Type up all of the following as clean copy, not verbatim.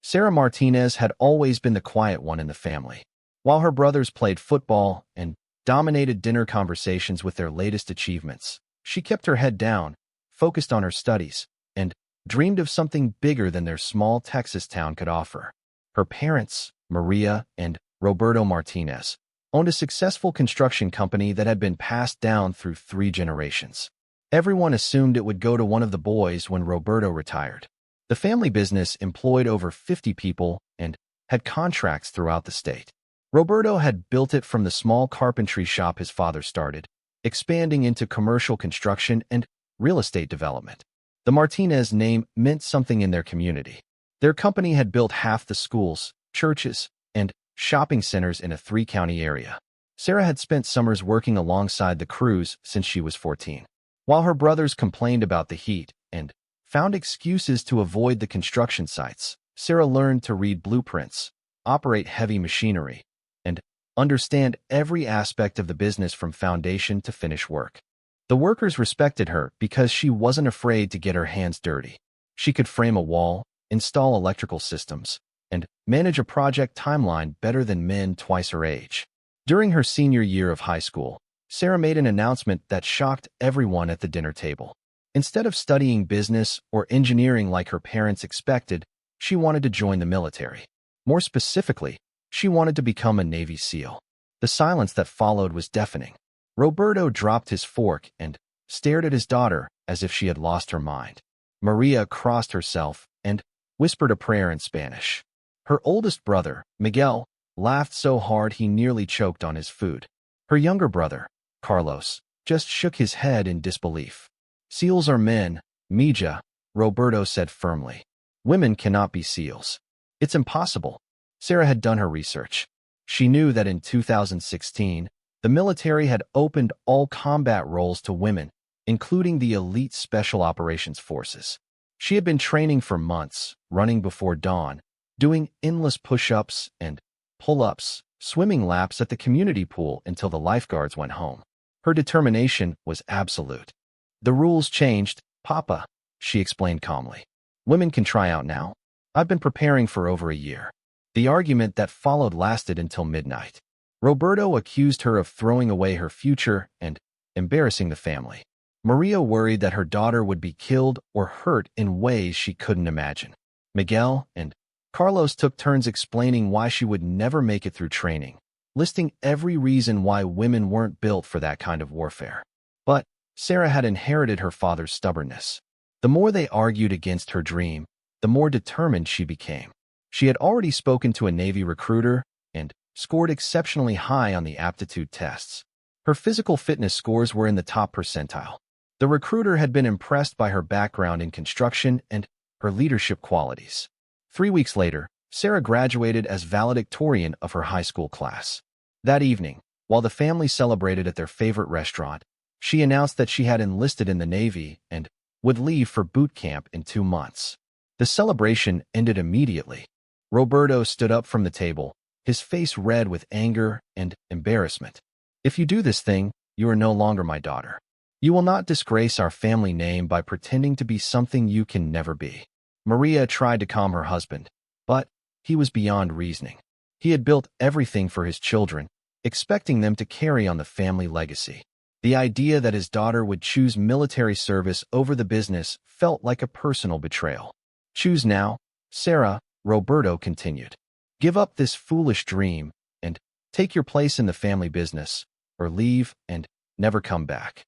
Sarah Martinez had always been the quiet one in the family. While her brothers played football and dominated dinner conversations with their latest achievements, she kept her head down, focused on her studies, and dreamed of something bigger than their small Texas town could offer. Her parents, Maria and Roberto Martinez, owned a successful construction company that had been passed down through 3 generations. Everyone assumed it would go to one of the boys when Roberto retired. The family business employed over 50 people and had contracts throughout the state. Roberto had built it from the small carpentry shop his father started, expanding into commercial construction and real estate development. The Martinez name meant something in their community. Their company had built half the schools, churches, and shopping centers in a 3-county area. Sarah had spent summers working alongside the crews since she was 14. While her brothers complained about the heat and found excuses to avoid the construction sites, Sarah learned to read blueprints, operate heavy machinery, and understand every aspect of the business from foundation to finish work. The workers respected her because she wasn't afraid to get her hands dirty. She could frame a wall, install electrical systems, and manage a project timeline better than men twice her age. During her senior year of high school, Sarah made an announcement that shocked everyone at the dinner table. Instead of studying business or engineering like her parents expected, she wanted to join the military. More specifically, she wanted to become a Navy SEAL. The silence that followed was deafening. Roberto dropped his fork and stared at his daughter as if she had lost her mind. Maria crossed herself and whispered a prayer in Spanish. Her oldest brother, Miguel, laughed so hard he nearly choked on his food. Her younger brother, Carlos, just shook his head in disbelief. "Seals are men, Mija," Roberto said firmly. "Women cannot be SEALs. It's impossible." Sarah had done her research. She knew that in 2016, the military had opened all combat roles to women, including the elite Special Operations Forces. She had been training for months, running before dawn, doing endless push-ups and pull-ups, swimming laps at the community pool until the lifeguards went home. Her determination was absolute. "The rules changed, Papa," she explained calmly. "Women can try out now. I've been preparing for over a year." The argument that followed lasted until midnight. Roberto accused her of throwing away her future and embarrassing the family. Maria worried that her daughter would be killed or hurt in ways she couldn't imagine. Miguel and Carlos took turns explaining why she would never make it through training, listing every reason why women weren't built for that kind of warfare. But Sarah had inherited her father's stubbornness. The more they argued against her dream, the more determined she became. She had already spoken to a Navy recruiter and scored exceptionally high on the aptitude tests. Her physical fitness scores were in the top percentile. The recruiter had been impressed by her background in construction and her leadership qualities. 3 weeks later, Sarah graduated as valedictorian of her high school class. That evening, while the family celebrated at their favorite restaurant, she announced that she had enlisted in the Navy and would leave for boot camp in 2 months. The celebration ended immediately. Roberto stood up from the table, his face red with anger and embarrassment. "If you do this thing, you are no longer my daughter. You will not disgrace our family name by pretending to be something you can never be." Maria tried to calm her husband, but he was beyond reasoning. He had built everything for his children, expecting them to carry on the family legacy. The idea that his daughter would choose military service over the business felt like a personal betrayal. "Choose now, Sarah," Roberto continued. "Give up this foolish dream and take your place in the family business, or leave and never come back."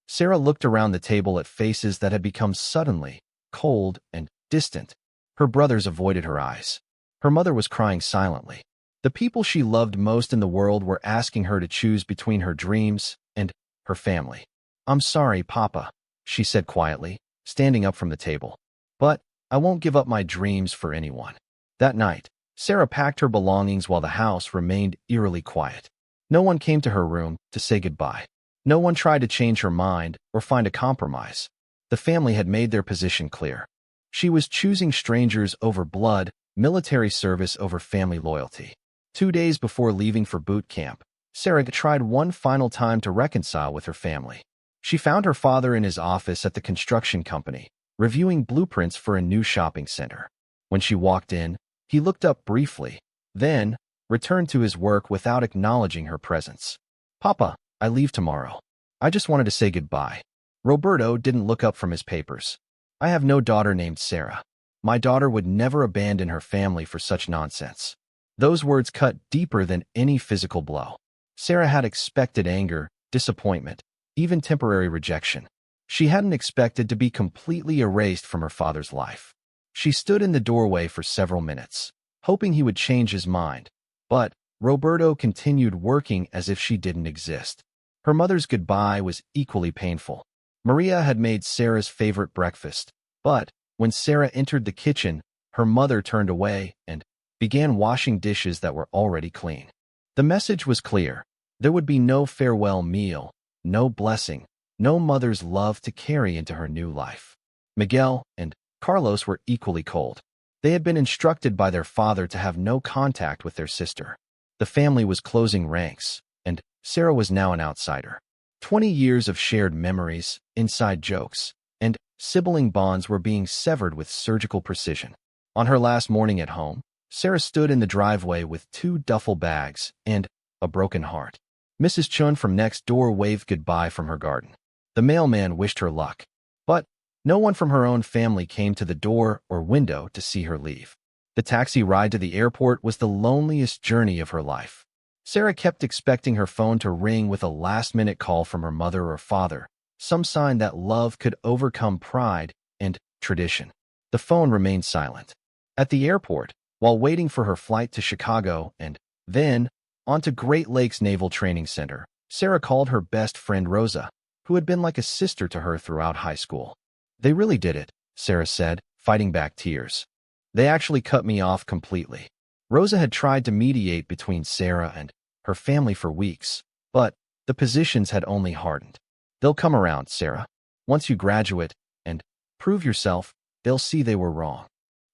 Sarah looked around the table at faces that had become suddenly cold and distant. Her brothers avoided her eyes. Her mother was crying silently. The people she loved most in the world were asking her to choose between her dreams and her family. "I'm sorry, Papa," she said quietly, standing up from the table. "But I won't give up my dreams for anyone." That night, Sarah packed her belongings while the house remained eerily quiet. No one came to her room to say goodbye. No one tried to change her mind or find a compromise. The family had made their position clear. She was choosing strangers over blood, military service over family loyalty. 2 days before leaving for boot camp, Sarah tried one final time to reconcile with her family. She found her father in his office at the construction company, reviewing blueprints for a new shopping center. When she walked in, He looked up briefly, then returned to his work without acknowledging her presence. Papa, I leave tomorrow. I just wanted to say goodbye. Roberto didn't look up from his papers. I have no daughter named Sarah. My daughter would never abandon her family for such nonsense. Those words cut deeper than any physical blow. Sarah had expected anger, disappointment, even temporary rejection. She hadn't expected to be completely erased from her father's life. She stood in the doorway for several minutes, hoping he would change his mind. But Roberto continued working as if she didn't exist. Her mother's goodbye was equally painful. Maria had made Sarah's favorite breakfast, but when Sarah entered the kitchen, her mother turned away and began washing dishes that were already clean. The message was clear. There would be no farewell meal, no blessing, no mother's love to carry into her new life. Miguel and Carlos were equally cold. They had been instructed by their father to have no contact with their sister. The family was closing ranks, and Sarah was now an outsider. 20 years of shared memories, inside jokes, and sibling bonds were being severed with surgical precision. On her last morning at home, Sarah stood in the driveway with 2 duffel bags and a broken heart. Mrs. Chun from next door waved goodbye from her garden. The mailman wished her luck, but no one from her own family came to the door or window to see her leave. The taxi ride to the airport was the loneliest journey of her life. Sarah kept expecting her phone to ring with a last-minute call from her mother or father, some sign that love could overcome pride and tradition. The phone remained silent. At the airport, while waiting for her flight to Chicago and then on to Great Lakes Naval Training Center, Sarah called her best friend Rosa, who had been like a sister to her throughout high school. They really did it, Sarah said, fighting back tears. They actually cut me off completely. Rosa had tried to mediate between Sarah and her family for weeks, but the positions had only hardened. They'll come around, Sarah. Once you graduate and prove yourself, they'll see they were wrong.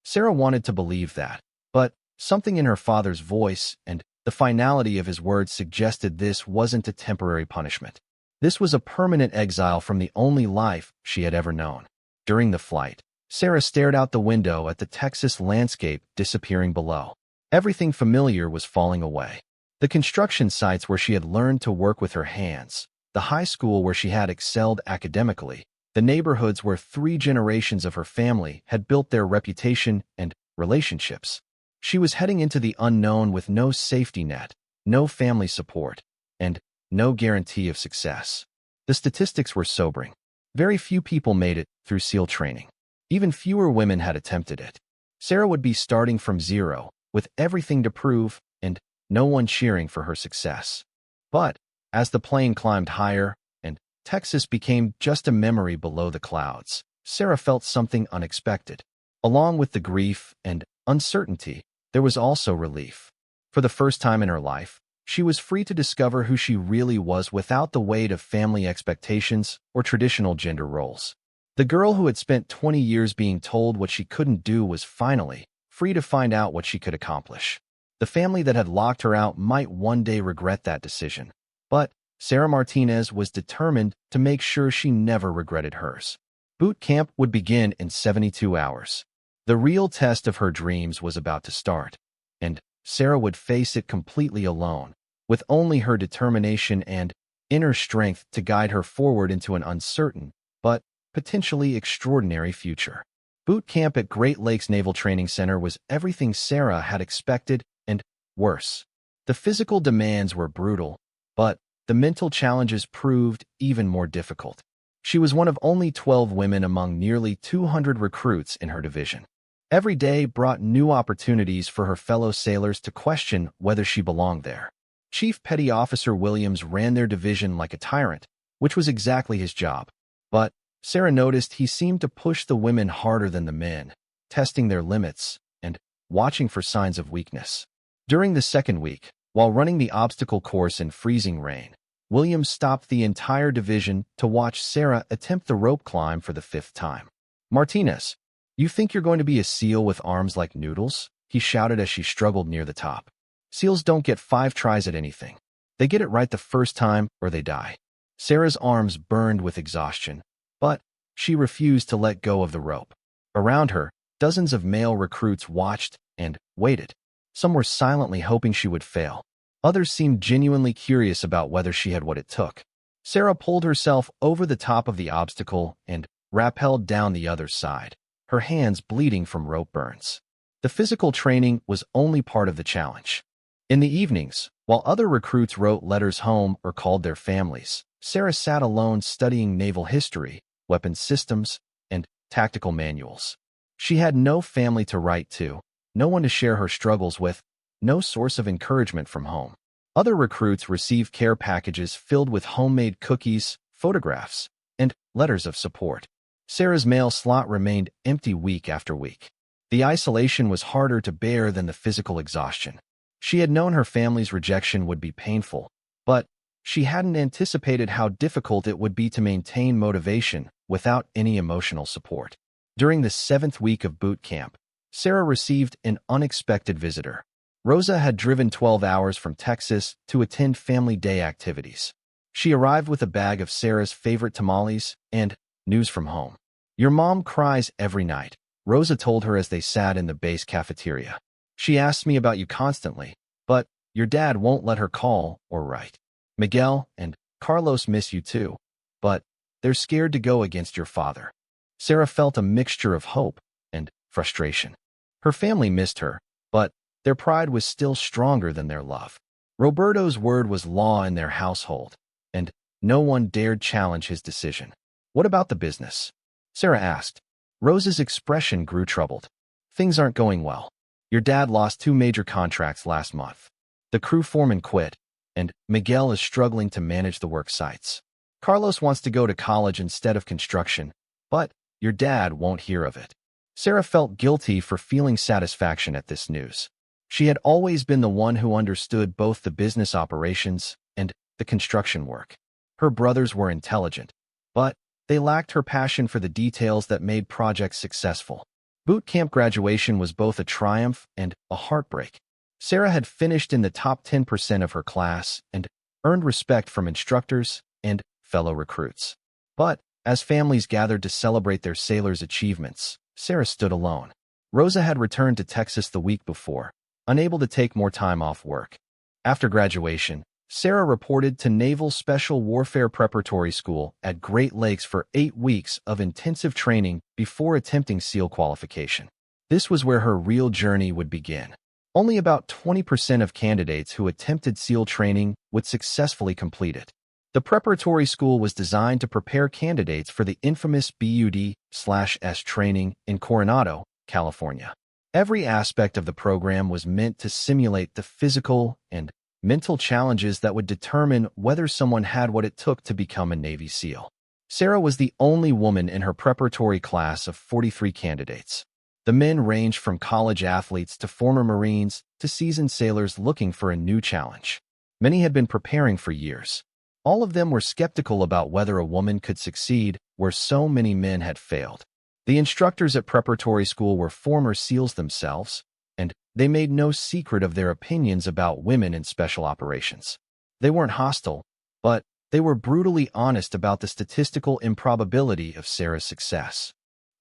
Sarah wanted to believe that, but something in her father's voice and the finality of his words suggested this wasn't a temporary punishment. This was a permanent exile from the only life she had ever known. During the flight, Sarah stared out the window at the Texas landscape disappearing below. Everything familiar was falling away. The construction sites where she had learned to work with her hands, the high school where she had excelled academically, the neighborhoods where 3 generations of her family had built their reputation and relationships. She was heading into the unknown with no safety net, no family support, and no guarantee of success. The statistics were sobering. Very few people made it through SEAL training. Even fewer women had attempted it. Sarah would be starting from zero, with everything to prove and no one cheering for her success. But as the plane climbed higher and Texas became just a memory below the clouds, Sarah felt something unexpected. Along with the grief and uncertainty, there was also relief. For the first time in her life, she was free to discover who she really was without the weight of family expectations or traditional gender roles. The girl who had spent 20 years being told what she couldn't do was finally free to find out what she could accomplish. The family that had locked her out might one day regret that decision, but Sarah Martinez was determined to make sure she never regretted hers. Boot camp would begin in 72 hours. The real test of her dreams was about to start, and Sarah would face it completely alone, with only her determination and inner strength to guide her forward into an uncertain but potentially extraordinary future. Boot camp at Great Lakes Naval Training Center was everything Sarah had expected and worse. The physical demands were brutal, but the mental challenges proved even more difficult. She was one of only 12 women among nearly 200 recruits in her division. Every day brought new opportunities for her fellow sailors to question whether she belonged there. Chief Petty Officer Williams ran their division like a tyrant, which was exactly his job. But Sarah noticed he seemed to push the women harder than the men, testing their limits and watching for signs of weakness. During the second week, while running the obstacle course in freezing rain, Williams stopped the entire division to watch Sarah attempt the rope climb for the 5th time. "Martinez, you think you're going to be a SEAL with arms like noodles?" he shouted as she struggled near the top. "SEALs don't get 5 tries at anything. They get it right the first time or they die." Sarah's arms burned with exhaustion, but she refused to let go of the rope. Around her, dozens of male recruits watched and waited. Some were silently hoping she would fail. Others seemed genuinely curious about whether she had what it took. Sarah pulled herself over the top of the obstacle and rappelled down the other side, her hands bleeding from rope burns. The physical training was only part of the challenge. In the evenings, while other recruits wrote letters home or called their families, Sarah sat alone studying naval history, weapons systems, and tactical manuals. She had no family to write to, no one to share her struggles with, no source of encouragement from home. Other recruits received care packages filled with homemade cookies, photographs, and letters of support. Sarah's mail slot remained empty week after week. The isolation was harder to bear than the physical exhaustion. She had known her family's rejection would be painful, but she hadn't anticipated how difficult it would be to maintain motivation without any emotional support. During the 7th week of boot camp, Sarah received an unexpected visitor. Rosa had driven 12 hours from Texas to attend family day activities. She arrived with a bag of Sarah's favorite tamales and news from home. "Your mom cries every night," Rosa told her as they sat in the base cafeteria. "She asks me about you constantly, but your dad won't let her call or write. Miguel and Carlos miss you too, but they're scared to go against your father." Sarah felt a mixture of hope and frustration. Her family missed her, but their pride was still stronger than their love. Roberto's word was law in their household, and no one dared challenge his decision. "What about the business?" Sarah asked. Rosa's expression grew troubled. "Things aren't going well. Your dad lost 2 major contracts last month. The crew foreman quit, and Miguel is struggling to manage the work sites. Carlos wants to go to college instead of construction, but your dad won't hear of it." Sarah felt guilty for feeling satisfaction at this news. She had always been the one who understood both the business operations and the construction work. Her brothers were intelligent, but they lacked her passion for the details that made projects successful. Boot camp graduation was both a triumph and a heartbreak. Sarah had finished in the top 10% of her class and earned respect from instructors and fellow recruits. But as families gathered to celebrate their sailors' achievements, Sarah stood alone. Rosa had returned to Texas the week before, unable to take more time off work. After graduation, Sarah reported to Naval Special Warfare Preparatory School at Great Lakes for 8 weeks of intensive training before attempting SEAL qualification. This was where her real journey would begin. Only about 20% of candidates who attempted SEAL training would successfully complete it. The preparatory school was designed to prepare candidates for the infamous BUD/S training in Coronado, California. Every aspect of the program was meant to simulate the physical and mental challenges that would determine whether someone had what it took to become a Navy SEAL. Sarah was the only woman in her preparatory class of 43 candidates. The men ranged from college athletes to former Marines to seasoned sailors looking for a new challenge. Many had been preparing for years. All of them were skeptical about whether a woman could succeed where so many men had failed. The instructors at preparatory school were former SEALs themselves, and they made no secret of their opinions about women in special operations. They weren't hostile, but they were brutally honest about the statistical improbability of Sarah's success.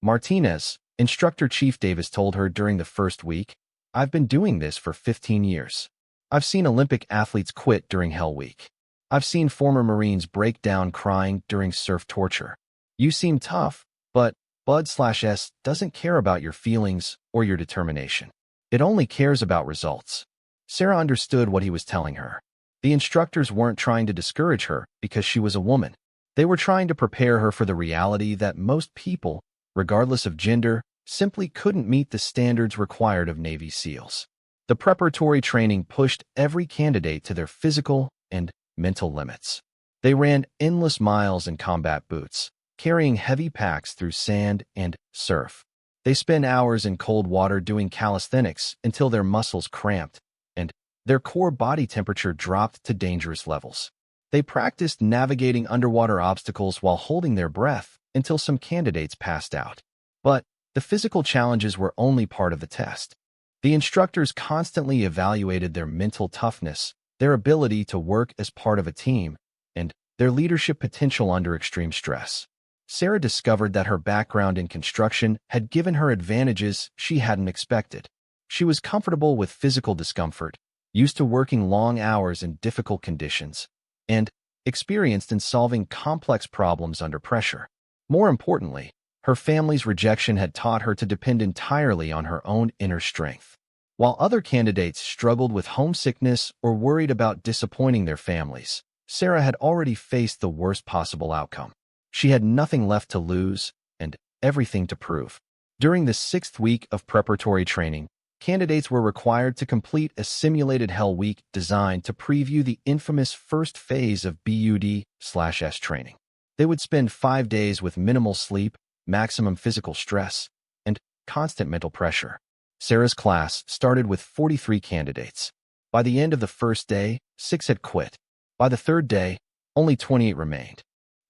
Martinez, Instructor Chief Davis told her during the first week, "I've been doing this for 15 years. I've seen Olympic athletes quit during Hell Week. I've seen former Marines break down crying during surf torture. You seem tough, but BUD/S doesn't care about your feelings or your determination. It only cares about results." Sarah understood what he was telling her. The instructors weren't trying to discourage her because she was a woman. They were trying to prepare her for the reality that most people, regardless of gender, simply couldn't meet the standards required of Navy SEALs. The preparatory training pushed every candidate to their physical and mental limits. They ran endless miles in combat boots, carrying heavy packs through sand and surf. They spent hours in cold water doing calisthenics until their muscles cramped and their core body temperature dropped to dangerous levels. They practiced navigating underwater obstacles while holding their breath until some candidates passed out. But the physical challenges were only part of the test. The instructors constantly evaluated their mental toughness, their ability to work as part of a team, and their leadership potential under extreme stress. Sarah discovered that her background in construction had given her advantages she hadn't expected. She was comfortable with physical discomfort, used to working long hours in difficult conditions, and experienced in solving complex problems under pressure. More importantly, her family's rejection had taught her to depend entirely on her own inner strength. While other candidates struggled with homesickness or worried about disappointing their families, Sarah had already faced the worst possible outcome. She had nothing left to lose and everything to prove. During the 6th week of preparatory training, candidates were required to complete a simulated Hell Week designed to preview the infamous first phase of BUD/S training. They would spend 5 days with minimal sleep, maximum physical stress, and constant mental pressure. Sarah's class started with 43 candidates. By the end of the first day, 6 had quit. By the third day, only 28 remained.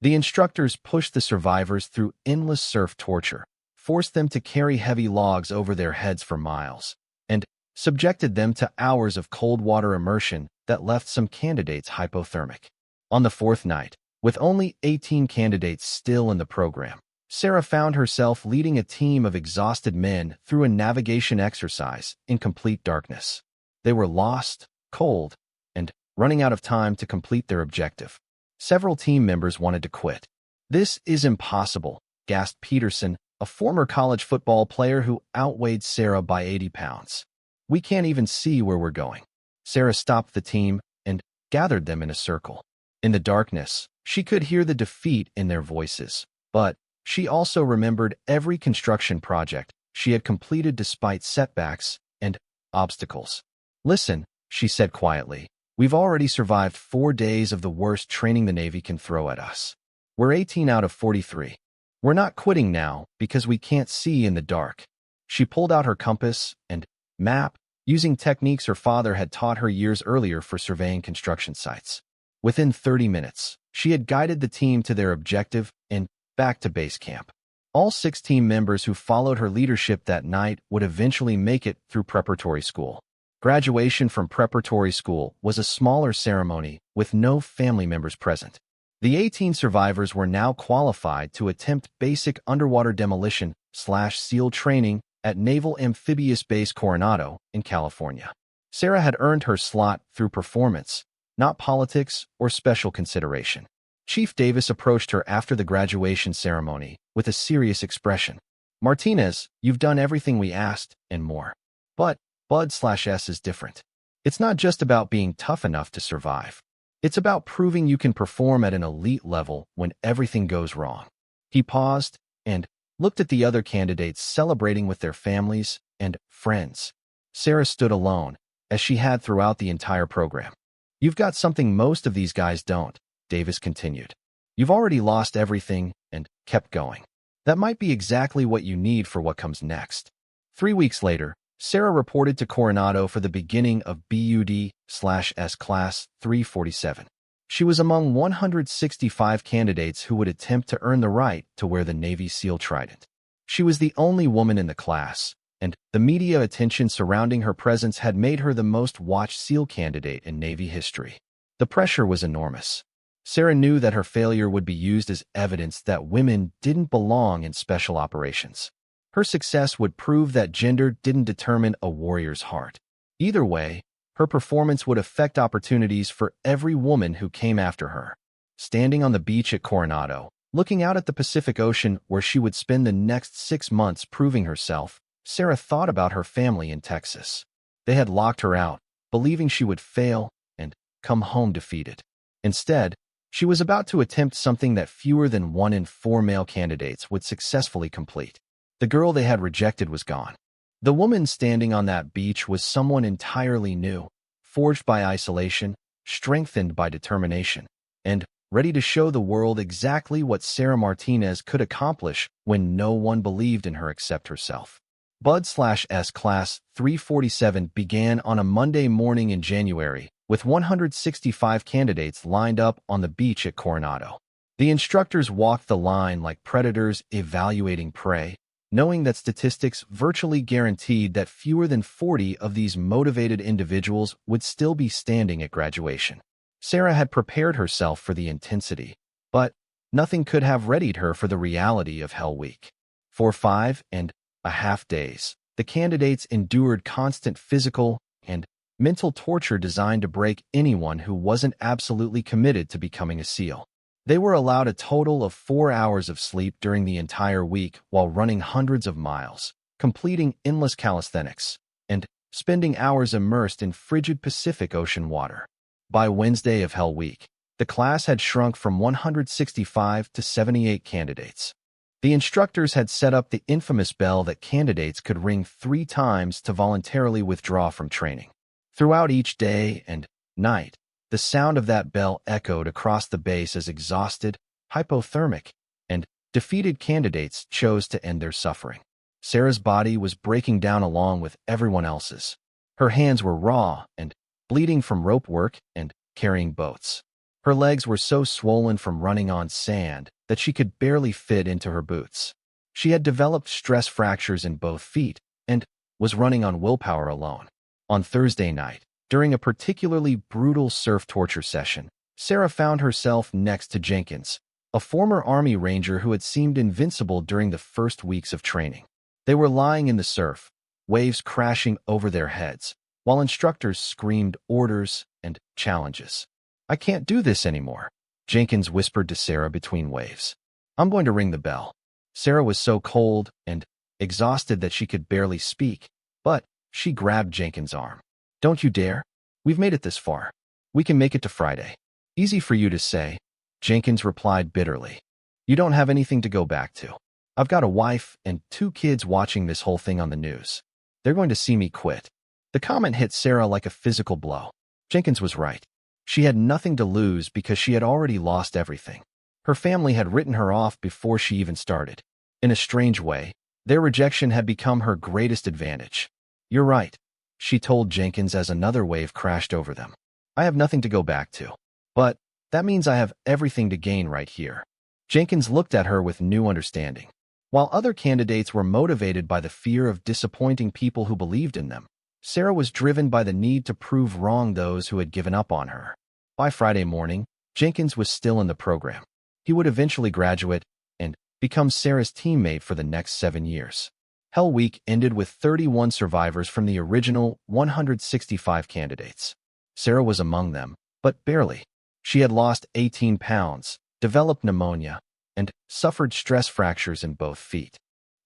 The instructors pushed the survivors through endless surf torture, forced them to carry heavy logs over their heads for miles, and subjected them to hours of cold water immersion that left some candidates hypothermic. On the 4th night, with only 18 candidates still in the program, Sarah found herself leading a team of exhausted men through a navigation exercise in complete darkness. They were lost, cold, and running out of time to complete their objective. Several team members wanted to quit. "This is impossible," gasped Peterson, a former college football player who outweighed Sarah by 80 pounds. "We can't even see where we're going." Sarah stopped the team and gathered them in a circle. In the darkness, she could hear the defeat in their voices, but she also remembered every construction project she had completed despite setbacks and obstacles. "Listen," she said quietly, "we've already survived 4 days of the worst training the Navy can throw at us. We're 18 out of 43. We're not quitting now because we can't see in the dark." She pulled out her compass and map, using techniques her father had taught her years earlier for surveying construction sites. Within 30 minutes, she had guided the team to their objective and back to base camp. All 6 team members who followed her leadership that night would eventually make it through preparatory school. Graduation from preparatory school was a smaller ceremony with no family members present. The 18 survivors were now qualified to attempt basic underwater demolition/SEAL training at Naval Amphibious Base Coronado in California. Sarah had earned her slot through performance, not politics or special consideration. Chief Davis approached her after the graduation ceremony with a serious expression. "Martinez, you've done everything we asked and more. But BUD/S is different. It's not just about being tough enough to survive. It's about proving you can perform at an elite level when everything goes wrong." He paused and looked at the other candidates celebrating with their families and friends. Sarah stood alone, as she had throughout the entire program. "You've got something most of these guys don't," Davis continued. "You've already lost everything and kept going. That might be exactly what you need for what comes next." 3 weeks later, Sarah reported to Coronado for the beginning of BUD/S Class 347. She was among 165 candidates who would attempt to earn the right to wear the Navy SEAL trident. She was the only woman in the class, and the media attention surrounding her presence had made her the most watched SEAL candidate in Navy history. The pressure was enormous. Sarah knew that her failure would be used as evidence that women didn't belong in special operations. Her success would prove that gender didn't determine a warrior's heart. Either way, her performance would affect opportunities for every woman who came after her. Standing on the beach at Coronado, looking out at the Pacific Ocean where she would spend the next 6 months proving herself, Sarah thought about her family in Texas. They had locked her out, believing she would fail and come home defeated. Instead, she was about to attempt something that fewer than 1 in 4 male candidates would successfully complete. The girl they had rejected was gone. The woman standing on that beach was someone entirely new, forged by isolation, strengthened by determination, and ready to show the world exactly what Sarah Martinez could accomplish when no one believed in her except herself. BUD/S Class 347 began on a Monday morning in January, with 165 candidates lined up on the beach at Coronado. The instructors walked the line like predators evaluating prey, knowing that statistics virtually guaranteed that fewer than 40 of these motivated individuals would still be standing at graduation. Sarah had prepared herself for the intensity, but nothing could have readied her for the reality of Hell Week. For 5.5 days, the candidates endured constant physical and mental torture designed to break anyone who wasn't absolutely committed to becoming a SEAL. They were allowed a total of 4 hours of sleep during the entire week while running hundreds of miles, completing endless calisthenics, and spending hours immersed in frigid Pacific Ocean water. By Wednesday of Hell Week, the class had shrunk from 165 to 78 candidates. The instructors had set up the infamous bell that candidates could ring 3 times to voluntarily withdraw from training. Throughout each day and night, the sound of that bell echoed across the base as exhausted, hypothermic, and defeated candidates chose to end their suffering. Sarah's body was breaking down along with everyone else's. Her hands were raw and bleeding from rope work and carrying boats. Her legs were so swollen from running on sand that she could barely fit into her boots. She had developed stress fractures in both feet and was running on willpower alone. On Thursday night, during a particularly brutal surf torture session, Sarah found herself next to Jenkins, a former Army Ranger who had seemed invincible during the first weeks of training. They were lying in the surf, waves crashing over their heads, while instructors screamed orders and challenges. "I can't do this anymore," Jenkins whispered to Sarah between waves. "I'm going to ring the bell." Sarah was so cold and exhausted that she could barely speak, but she grabbed Jenkins' arm. "Don't you dare. We've made it this far. We can make it to Friday." "Easy for you to say," Jenkins replied bitterly. "You don't have anything to go back to. I've got a wife and 2 kids watching this whole thing on the news. They're going to see me quit." The comment hit Sarah like a physical blow. Jenkins was right. She had nothing to lose because she had already lost everything. Her family had written her off before she even started. In a strange way, their rejection had become her greatest advantage. "You're right," she told Jenkins as another wave crashed over them. "I have nothing to go back to. But that means I have everything to gain right here." Jenkins looked at her with new understanding. While other candidates were motivated by the fear of disappointing people who believed in them, Sarah was driven by the need to prove wrong those who had given up on her. By Friday morning, Jenkins was still in the program. He would eventually graduate and become Sarah's teammate for the next 7 years. Hell Week ended with 31 survivors from the original 165 candidates. Sarah was among them, but barely. She had lost 18 pounds, developed pneumonia, and suffered stress fractures in both feet.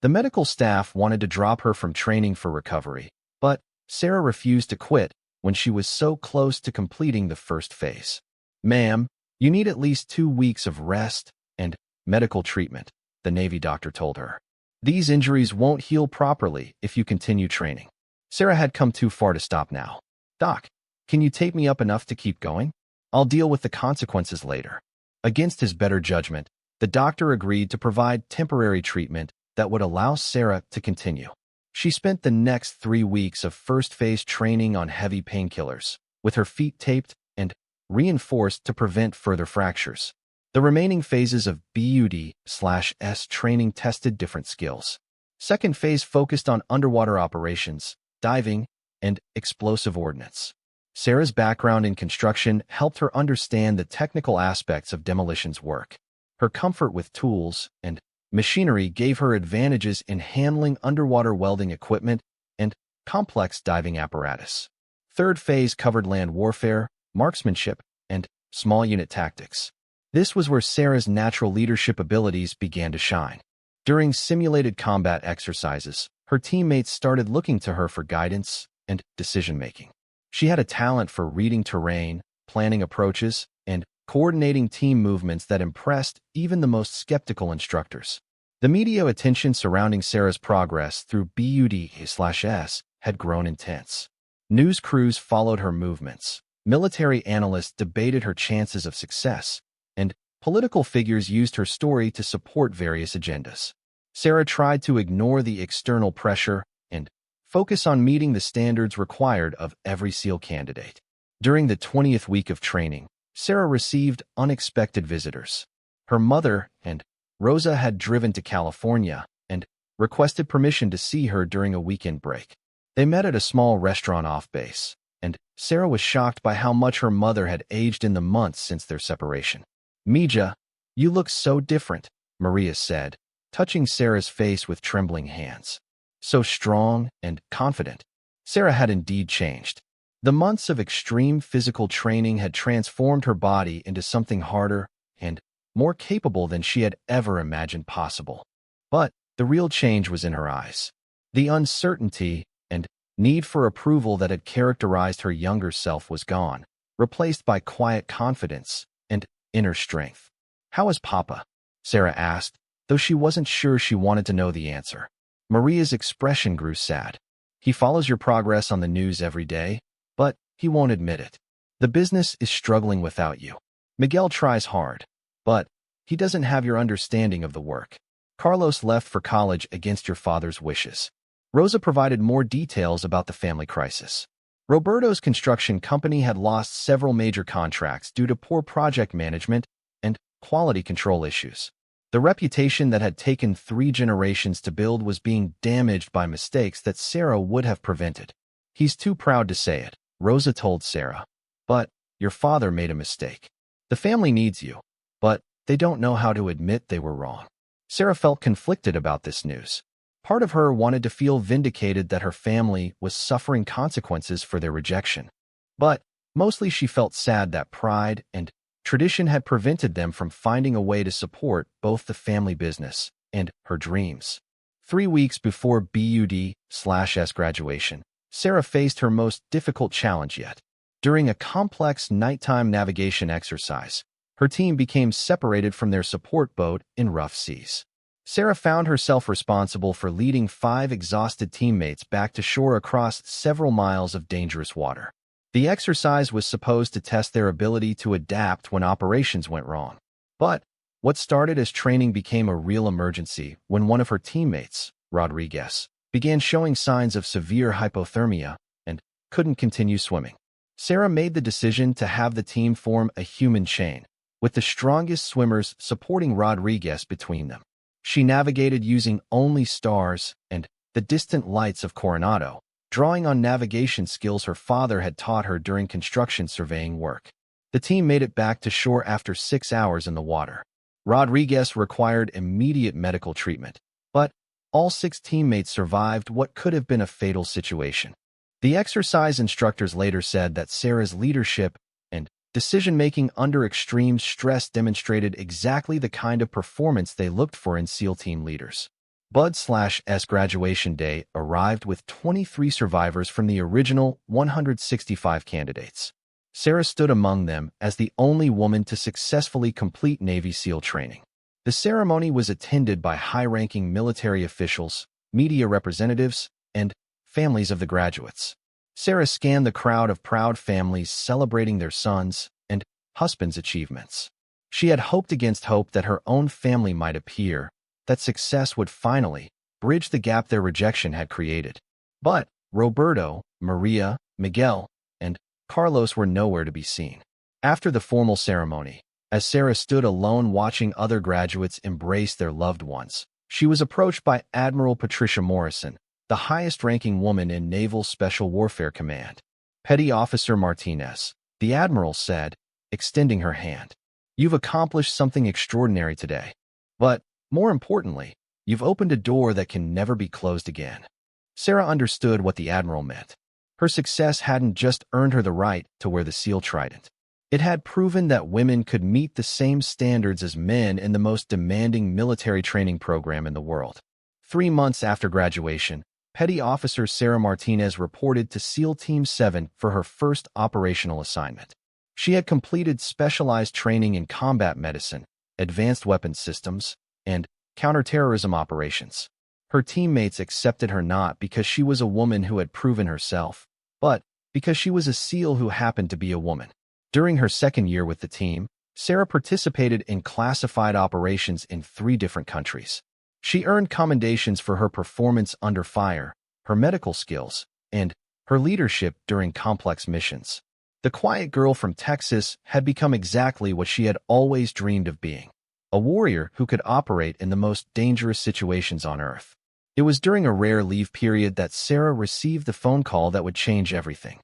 The medical staff wanted to drop her from training for recovery, but Sarah refused to quit when she was so close to completing the first phase. "Ma'am, you need at least 2 weeks of rest and medical treatment," the Navy doctor told her. "These injuries won't heal properly if you continue training." Sarah had come too far to stop now. "Doc, can you tape me up enough to keep going? I'll deal with the consequences later." Against his better judgment, the doctor agreed to provide temporary treatment that would allow Sarah to continue. She spent the next 3 weeks of first phase training on heavy painkillers, with her feet taped and reinforced to prevent further fractures. The remaining phases of BUD/S training tested different skills. Second phase focused on underwater operations, diving, and explosive ordnance. Sarah's background in construction helped her understand the technical aspects of demolitions work. Her comfort with tools and machinery gave her advantages in handling underwater welding equipment and complex diving apparatus. Third phase covered land warfare, marksmanship, and small unit tactics. This was where Sarah's natural leadership abilities began to shine. During simulated combat exercises, her teammates started looking to her for guidance and decision-making. She had a talent for reading terrain, planning approaches, and coordinating team movements that impressed even the most skeptical instructors. The media attention surrounding Sarah's progress through BUD/S had grown intense. News crews followed her movements, military analysts debated her chances of success, and political figures used her story to support various agendas. Sarah tried to ignore the external pressure and focus on meeting the standards required of every SEAL candidate. During the 20th week of training, Sarah received unexpected visitors. Her mother and Rosa had driven to California and requested permission to see her during a weekend break. They met at a small restaurant off base, and Sarah was shocked by how much her mother had aged in the months since their separation. "Mija, you look so different," Maria said, touching Sarah's face with trembling hands. so strong and confident. Sarah had indeed changed. The months of extreme physical training had transformed her body into something harder and more capable than she had ever imagined possible. But the real change was in her eyes. The uncertainty and need for approval that had characterized her younger self was gone, replaced by quiet confidence and inner strength. "How is Papa?" Sarah asked, though she wasn't sure she wanted to know the answer. Maria's expression grew sad. "He follows your progress on the news every day, but he won't admit it. The business is struggling without you. Miguel tries hard, but he doesn't have your understanding of the work. Carlos left for college against your father's wishes." Rosa provided more details about the family crisis. Roberto's construction company had lost several major contracts due to poor project management and quality control issues. The reputation that had taken 3 generations to build was being damaged by mistakes that Sarah would have prevented. "He's too proud to say it," Rosa told Sarah. "But your father made a mistake. The family needs you, but they don't know how to admit they were wrong." Sarah felt conflicted about this news. Part of her wanted to feel vindicated that her family was suffering consequences for their rejection. But mostly she felt sad that pride and tradition had prevented them from finding a way to support both the family business and her dreams. 3 weeks before BUD/S graduation, Sarah faced her most difficult challenge yet. During a complex nighttime navigation exercise, her team became separated from their support boat in rough seas. Sarah found herself responsible for leading 5 exhausted teammates back to shore across several miles of dangerous water. The exercise was supposed to test their ability to adapt when operations went wrong. But what started as training became a real emergency when one of her teammates, Rodriguez, began showing signs of severe hypothermia and couldn't continue swimming. Sarah made the decision to have the team form a human chain, with the strongest swimmers supporting Rodriguez between them. She navigated using only stars and the distant lights of Coronado, drawing on navigation skills her father had taught her during construction surveying work. The team made it back to shore after 6 hours in the water. Rodriguez required immediate medical treatment, but all 6 teammates survived what could have been a fatal situation. The exercise instructors later said that Sarah's leadership and decision-making under extreme stress demonstrated exactly the kind of performance they looked for in SEAL team leaders. BUD/S graduation day arrived with 23 survivors from the original 165 candidates. Sarah stood among them as the only woman to successfully complete Navy SEAL training. The ceremony was attended by high-ranking military officials, media representatives, and families of the graduates. Sarah scanned the crowd of proud families celebrating their sons' and husbands' achievements. She had hoped against hope that her own family might appear, that success would finally bridge the gap their rejection had created. But Roberto, Maria, Miguel, and Carlos were nowhere to be seen. After the formal ceremony, as Sarah stood alone watching other graduates embrace their loved ones, she was approached by Admiral Patricia Morrison, the highest-ranking woman in Naval Special Warfare Command. "Petty Officer Martinez," the Admiral said, extending her hand. "You've accomplished something extraordinary today. But, more importantly, you've opened a door that can never be closed again." Sarah understood what the Admiral meant. Her success hadn't just earned her the right to wear the SEAL Trident. It had proven that women could meet the same standards as men in the most demanding military training program in the world. 3 months after graduation, Petty Officer Sarah Martinez reported to SEAL Team 7 for her first operational assignment. She had completed specialized training in combat medicine, advanced weapons systems, and counterterrorism operations. Her teammates accepted her not because she was a woman who had proven herself, but because she was a SEAL who happened to be a woman. During her 2nd year with the team, Sarah participated in classified operations in 3 different countries. She earned commendations for her performance under fire, her medical skills, and her leadership during complex missions. The quiet girl from Texas had become exactly what she had always dreamed of being: a warrior who could operate in the most dangerous situations on Earth. It was during a rare leave period that Sarah received the phone call that would change everything.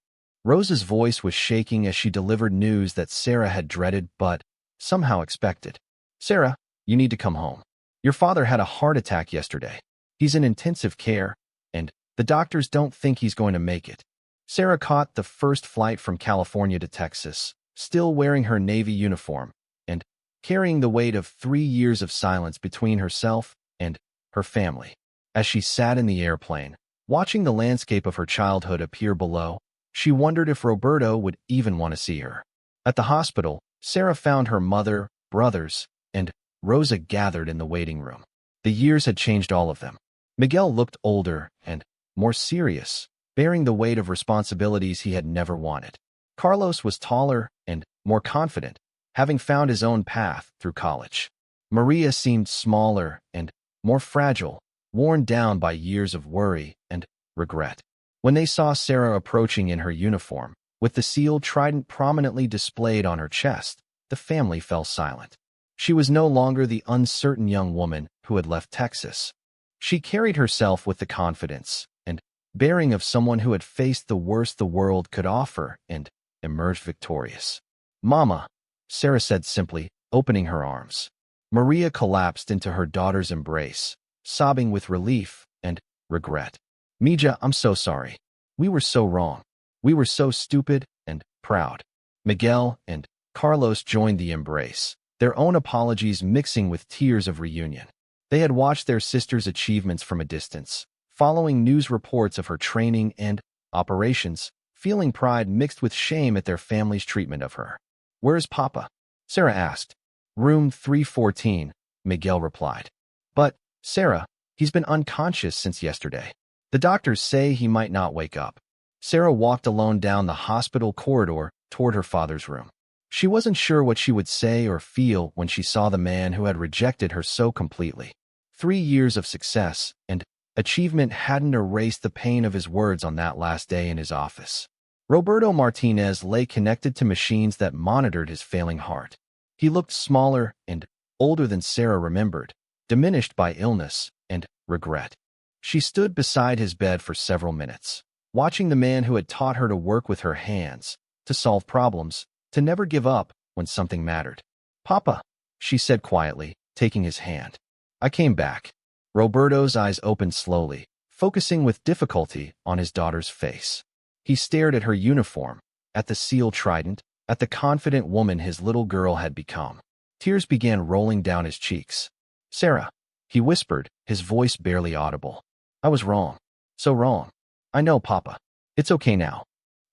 Rosa's voice was shaking as she delivered news that Sarah had dreaded but somehow expected. "Sarah, you need to come home. Your father had a heart attack yesterday. He's in intensive care, and the doctors don't think he's going to make it. Sarah caught the first flight from California to Texas, still wearing her Navy uniform, and carrying the weight of 3 years of silence between herself and her family. As she sat in the airplane, watching the landscape of her childhood appear below, she wondered if Roberto would even want to see her. At the hospital, Sarah found her mother, brothers, and Rosa gathered in the waiting room. The years had changed all of them. Miguel looked older and more serious, bearing the weight of responsibilities he had never wanted. Carlos was taller and more confident, having found his own path through college. Maria seemed smaller and more fragile, worn down by years of worry and regret. When they saw Sarah approaching in her uniform, with the sealed trident prominently displayed on her chest, the family fell silent. She was no longer the uncertain young woman who had left Texas. She carried herself with the confidence and bearing of someone who had faced the worst the world could offer and emerged victorious. "Mama," Sarah said simply, opening her arms. Maria collapsed into her daughter's embrace, sobbing with relief and regret. "Mija, I'm so sorry. We were so wrong. We were so stupid and proud." Miguel and Carlos joined the embrace, their own apologies mixing with tears of reunion. They had watched their sister's achievements from a distance, following news reports of her training and operations, feeling pride mixed with shame at their family's treatment of her. "Where's Papa?" Sarah asked. "Room 314, Miguel replied. "But, Sarah, he's been unconscious since yesterday. The doctors say he might not wake up." Sarah walked alone down the hospital corridor toward her father's room. She wasn't sure what she would say or feel when she saw the man who had rejected her so completely. 3 years of success and achievement hadn't erased the pain of his words on that last day in his office. Roberto Martinez lay connected to machines that monitored his failing heart. He looked smaller and older than Sarah remembered, diminished by illness and regret. She stood beside his bed for several minutes, watching the man who had taught her to work with her hands, to solve problems, to never give up when something mattered. "Papa," she said quietly, taking his hand. "I came back." Roberto's eyes opened slowly, focusing with difficulty on his daughter's face. He stared at her uniform, at the sealed trident, at the confident woman his little girl had become. Tears began rolling down his cheeks. "Sarah," he whispered, his voice barely audible. "I was wrong. So wrong. I know, Papa. It's okay now."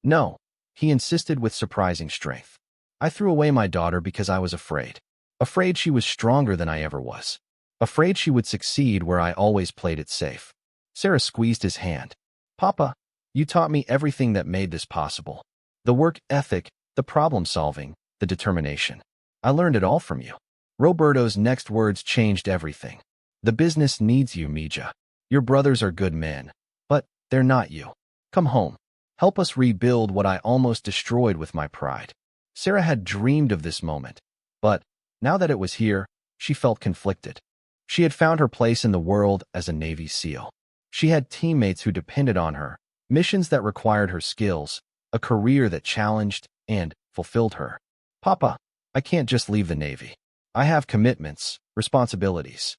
"No," he insisted with surprising strength. "I threw away my daughter because I was afraid. Afraid she was stronger than I ever was. Afraid she would succeed where I always played it safe." Sarah squeezed his hand. "Papa, you taught me everything that made this possible. The work ethic, the problem-solving, the determination. I learned it all from you." Roberto's next words changed everything. "The business needs you, Mija. Your brothers are good men, but they're not you. Come home. Help us rebuild what I almost destroyed with my pride." Sarah had dreamed of this moment, but now that it was here, she felt conflicted. She had found her place in the world as a Navy SEAL. She had teammates who depended on her, missions that required her skills, a career that challenged and fulfilled her. "Papa, I can't just leave the Navy. I have commitments, responsibilities."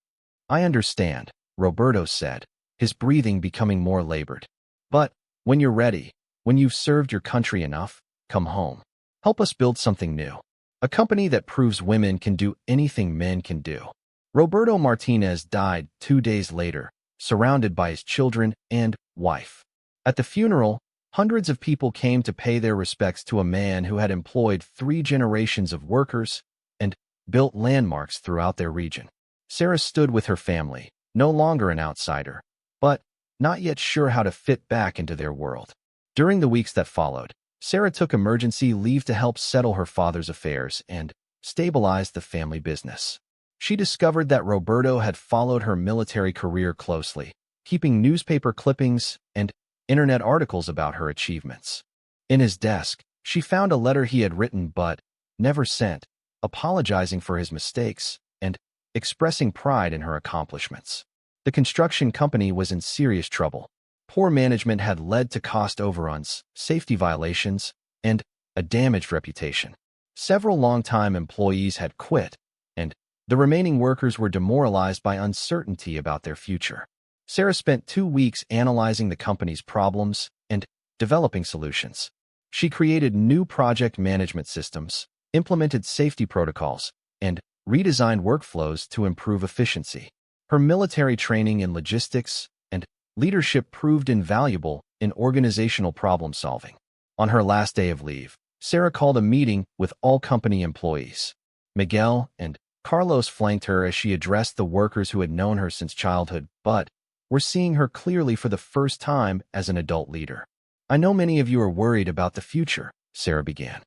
"I understand," Roberto said, his breathing becoming more labored. "But when you're ready, when you've served your country enough, come home. Help us build something new. A company that proves women can do anything men can do." Roberto Martinez died 2 days later, surrounded by his children and wife. At the funeral, hundreds of people came to pay their respects to a man who had employed 3 generations of workers and built landmarks throughout their region. Sarah stood with her family, no longer an outsider, but not yet sure how to fit back into their world. During the weeks that followed, Sarah took emergency leave to help settle her father's affairs and stabilize the family business. She discovered that Roberto had followed her military career closely, keeping newspaper clippings and internet articles about her achievements. In his desk, she found a letter he had written but never sent, apologizing for his mistakes and expressing pride in her accomplishments. The construction company was in serious trouble. Poor management had led to cost overruns, safety violations, and a damaged reputation. Several longtime employees had quit, and the remaining workers were demoralized by uncertainty about their future. Sarah spent 2 weeks analyzing the company's problems and developing solutions. She created new project management systems, implemented safety protocols, and redesigned workflows to improve efficiency. Her military training in logistics and leadership proved invaluable in organizational problem-solving. On her last day of leave, Sarah called a meeting with all company employees. Miguel and Carlos flanked her as she addressed the workers who had known her since childhood, but were seeing her clearly for the first time as an adult leader. "I know many of you are worried about the future," Sarah began.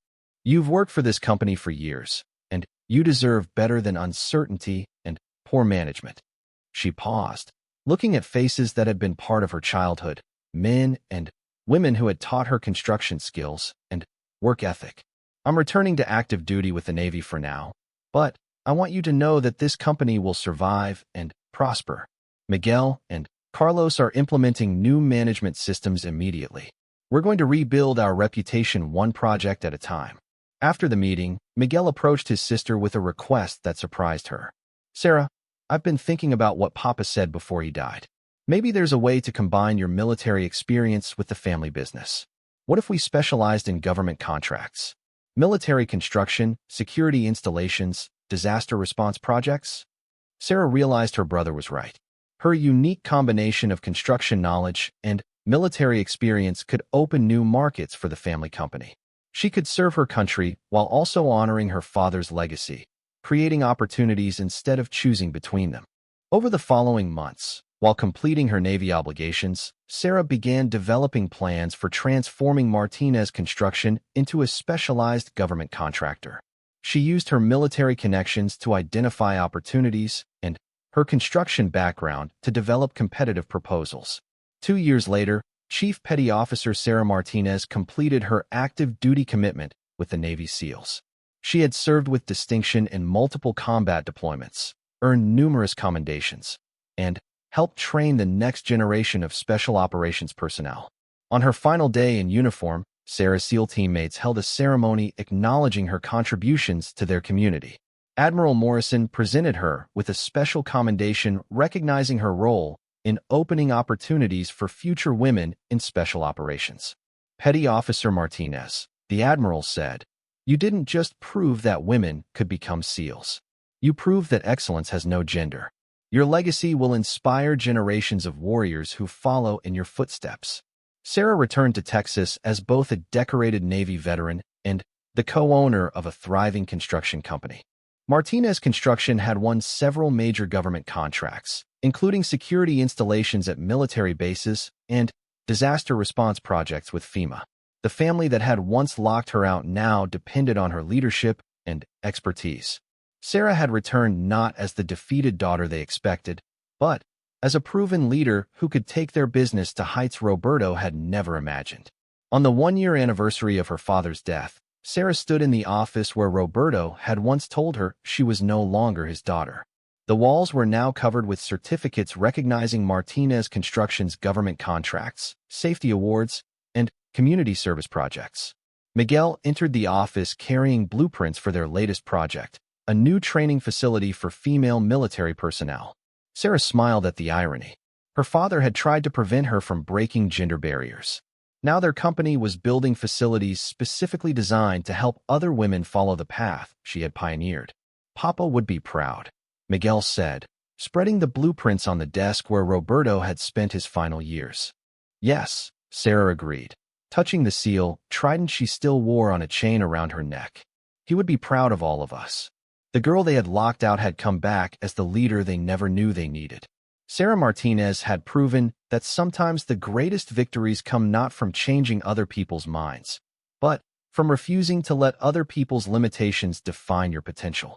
"You've worked for this company for years, and you deserve better than uncertainty and poor management." She paused, looking at faces that had been part of her childhood, men and women who had taught her construction skills and work ethic. "I'm returning to active duty with the Navy for now, but I want you to know that this company will survive and prosper. Miguel and Carlos are implementing new management systems immediately. We're going to rebuild our reputation one project at a time." After the meeting, Miguel approached his sister with a request that surprised her. "Sarah, I've been thinking about what Papa said before he died. Maybe there's a way to combine your military experience with the family business. What if we specialized in government contracts? Military construction, security installations, disaster response projects?" Sarah realized her brother was right. Her unique combination of construction knowledge and military experience could open new markets for the family company. She could serve her country while also honoring her father's legacy, creating opportunities instead of choosing between them. Over the following months, while completing her Navy obligations, Sarah began developing plans for transforming Martinez Construction into a specialized government contractor. She used her military connections to identify opportunities and her construction background to develop competitive proposals. 2 years later, Chief Petty Officer Sarah Martinez completed her active duty commitment with the Navy SEALs. She had served with distinction in multiple combat deployments, earned numerous commendations, and helped train the next generation of special operations personnel. On her final day in uniform, Sarah's SEAL teammates held a ceremony acknowledging her contributions to their community. Admiral Morrison presented her with a special commendation recognizing her role in opening opportunities for future women in special operations. Petty Officer Martinez, the Admiral, said, "You didn't just prove that women could become SEALs. You proved that excellence has no gender. Your legacy will inspire generations of warriors who follow in your footsteps." Sarah returned to Texas as both a decorated Navy veteran and the co-owner of a thriving construction company. Martinez Construction had won several major government contracts, including security installations at military bases and disaster response projects with FEMA. The family that had once locked her out now depended on her leadership and expertise. Sarah had returned not as the defeated daughter they expected, but as a proven leader who could take their business to heights Roberto had never imagined. On the 1-year anniversary of her father's death, Sarah stood in the office where Roberto had once told her she was no longer his daughter. The walls were now covered with certificates recognizing Martinez Construction's government contracts, safety awards, and community service projects. Miguel entered the office carrying blueprints for their latest project, a new training facility for female military personnel. Sarah smiled at the irony. Her father had tried to prevent her from breaking gender barriers. Now their company was building facilities specifically designed to help other women follow the path she had pioneered. "Papa would be proud," Miguel said, spreading the blueprints on the desk where Roberto had spent his final years. "Yes," Sarah agreed, touching the seal, trident she still wore on a chain around her neck. "He would be proud of all of us." The girl they had locked out had come back as the leader they never knew they needed. Sarah Martinez had proven that sometimes the greatest victories come not from changing other people's minds, but from refusing to let other people's limitations define your potential.